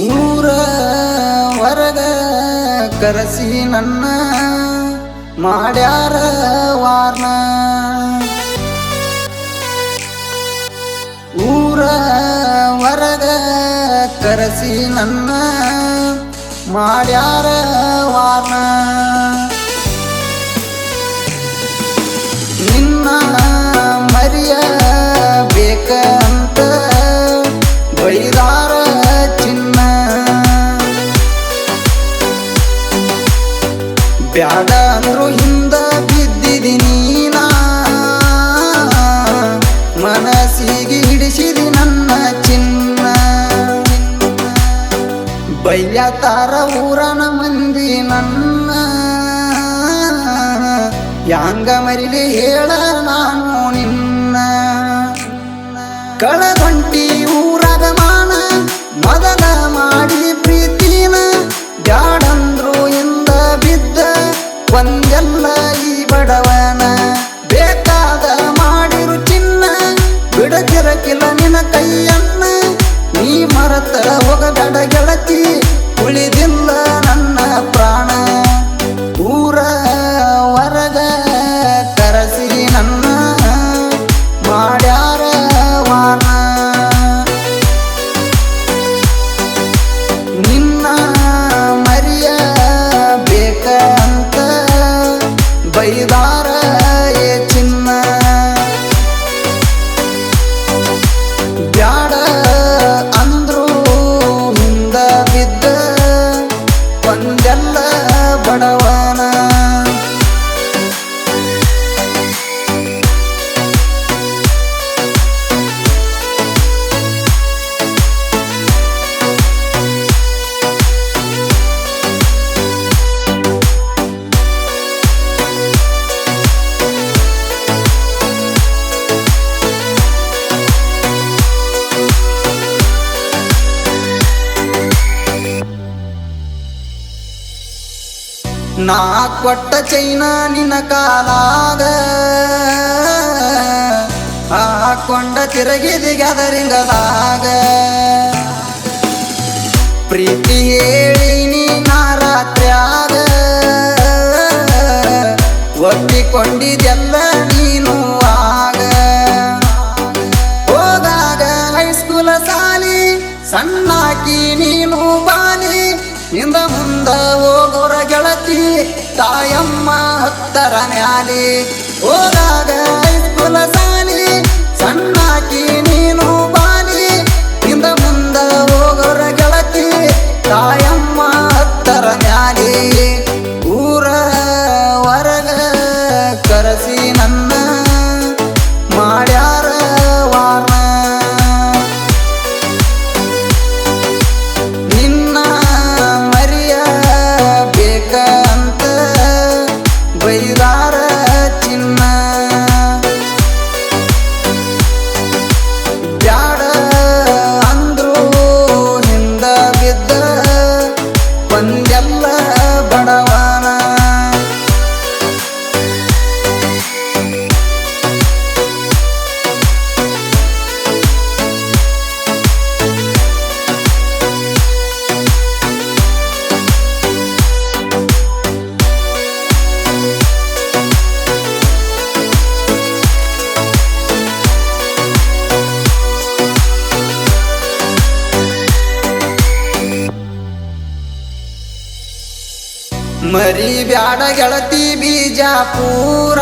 ಊರ ಹೊರಗ ಕರೆಸಿ ನನ್ನ ಮಾಡ್ಯಾರ ವಾರ್ನ. ಊರ ಹೊರಗ ಕರೆಸಿ ನನ್ನ ಮಾಡ್ಯಾರ ವಾರ್ನ. ನಿನ್ನ ಮರಿಯ ಬೇಕಂತ ಬೈದಾರ ಚಿನ್ನ. ಬ್ಯಾಡ ಅಂದ್ರು ಹಿಂದ ಬಿದ್ದಿದ್ದೀನಿ ನಾ, ಮನಸ್ಸಿಗೆ ಹಿಡಿಸಿದಿ ನನ್ನ ಚಿನ್ನ. ಬೈಯತಾರ ಊರನ ಮಂದಿ ನನ್ನ, ಯಾಂಗ ಮರಿಲಿ ಹೇಳ ನಾನು ನಿನ್ನ. ಕಳದಂಟಿ ಊರಾಗ ಮಾನ ಮೊದಲ ಮಾಡಿ ಪ್ರೀತಿನ, ಬ್ಯಾಡಂದ್ರು ಇಂದ ಬಿದ್ದ ಒಂದೆಲ್ಲ ಈ ಬಡವನ. ಬೇಕಾದ ಮಾಡಿರು ಚಿನ್ನ, ಬಿಡತಿರಕಿಲ್ಲ ನಿನ್ನ ಕೈಯನ್ನ. ನೀ ಮರತ ಹೋಗಬೇಡ ಗೆಳತಿ, ಉಳಿದಿಲ್ಲ ನನ್ನ ಪ್ರಾಣ. ಊರ ಹೊರಗ ಕರೆಸಿ ನನ್ನ ಮಾಡ್ಯಾರ ವಾನ. ನಿನ್ನ ಮರಿಯ ಬೇಕಂತ ಬೈದಾರ ಏ ಚಿನ್ನ. ಬ್ಯಾಡ ಅಂದ್ರು ಹಿಂದ ಬಿದ್ದ ಒಂದೆಲ್ಲ ಬಡವನ. ನಾ ಕೊಟ್ಟ ಚೈನ ನಿನ್ನ ಕಾಲಾಗ ಹಾಕೊಂಡ ತಿರುಗಿದಿ ಗದರಿಂಗದಾಗ. ಪ್ರೀತಿ ಹೇಳಿ ನಾ ರಾತ್ರ್ಯಾಗ ಒಪ್ಪಿಕೊಂಡಿದ್ದೆಲ್ಲ ನೀನು ಆಗ. ಹೋದಾಗ ಹೈಸ್ಕೂಲ ಸಾಲಿ ಸಣ್ಣಾಕಿ ನೀನು ಬಾಲಿ. ಹಿಂದ ಮುಂದ ಹೋಗೋರ ಗೆಳತಿ ತಾಯಮ್ಮ ಹತ್ತರ ಮ್ಯಾಲಿ. ಹೋದಾಗ ಹೈಸ್ಕೂಲ ಸಾಲಿ ಸಣ್ಣಾಕಿ ನೀನು ಬಾಲಿ. ಹಿಂದ ಮುಂದ ಹೋಗೋರ ಗೆಳತಿ ತಾಯಮ್ಮ ಹತ್ತರ ಮ್ಯಾಲಿ. ಊರ ಹೊರಗ ಕರೆಸಿ ನನ್ನ ಮಾಡ್ಯಾರ ವಾರ್ನ. ನಿನ್ನ ಮರಿಯ ಬೇಕಂತ ಬೈದಾರ ಚಿನ್ನ. ಬ್ಯಾಡ ಅಂದ್ರು ಹಿಂದ ಬಿದ್ದ ಒಂದೆಲ್ಲ ಬಡವನ. ಮರಿ ಬ್ಯಾಡ ಗೆಳತಿ ಬಿಜಾಪುರ,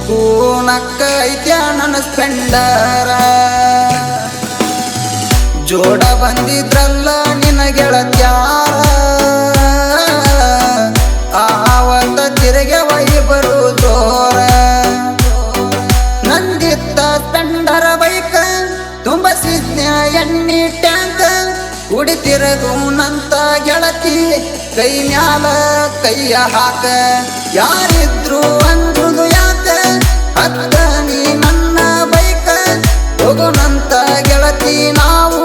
ಕೂನಕ್ಕ ಐತ್ಯ ನನ್ನ ಸ್ಪೆಂಡರ. ಜೋಡ ಬಂದಿದ್ರಲ್ಲ ನಿನ್ನ ಗೆಳತ್ಯಾರ, ಆವತ್ತ ತಿರುಗೆ ಇಬ್ಬರು ಜೋರ. ನಂದಿತ್ತ ಸ್ಪೆಂಡರ ಬೈಕ ತುಂಬಸಿದ್ನ ಎಣ್ಣಿ ಟ್ಯಾಂಕ್. ಕುಡಿತಿರಗು ನಂತ ಗೆಳತಿ ಕೈ ಮ್ಯಾಲ ಕೈಯ ಹಾಕ. ಯಾರಿದ್ರು ಅಂದ್ರು ಯಾಕ ಹತ್ತ ನೀ ನನ್ನ ಬೈಕ. ಹೋಗುನಂತ ಗೆಳತಿ ನಾವು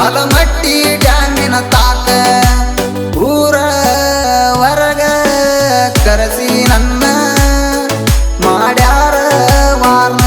ಆಲಮಟ್ಟಿ ಡ್ಯಾಮಿನ ತಾಕ. ಊರ ಹೊರಗ ಕರೆಸಿ ನನ್ನ ಮಾಡ್ಯಾರ ವಾರ್ನ.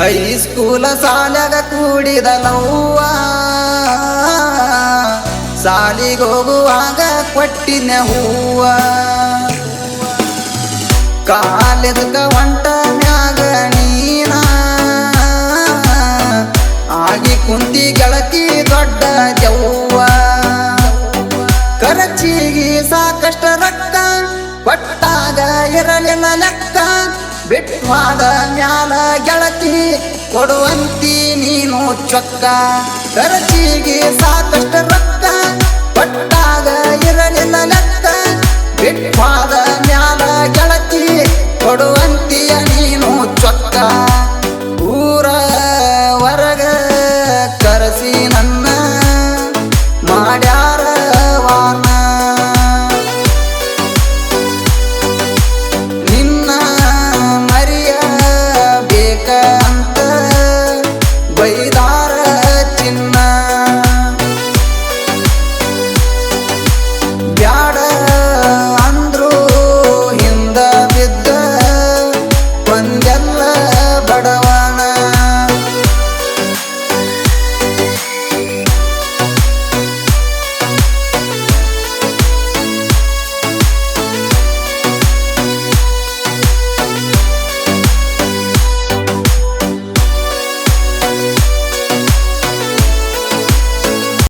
ಹೈಸ್ಕೂಲ ಸಾಲ್ಯಾಗ ಕೂಡಿದ ಲವ್ವ ಸಾಲಿಗೋಗುವಾಗ ಕೊಟ್ಟಿನ ಹೂವ ಕಾಲೇಜಕ ಹೊಂಟ ಮ್ಯಾಗ ನೀನ ಆಗಿ ಕುಂತಿ ಗೆಳತಿ ದೊಡ್ಡ ದೆವ್ವ ಖರ್ಚಿಗೆ ಸಾಕಷ್ಟ ರೊಕ್ಕ ಕೊಟ್ಟಾಗ ಇರಲಿಲ್ಲ ಲೆಕ್ಕ ಬಿಟ್ವಾದ ಮ್ಯಾಲ ಗೆಳತಿ ಕೊಡುವಂತಿ ನೀನು ಚೊಕ್ಕ ಖರ್ಚಿಗೆ ಸಾಕಷ್ಟ ರೊಕ್ಕ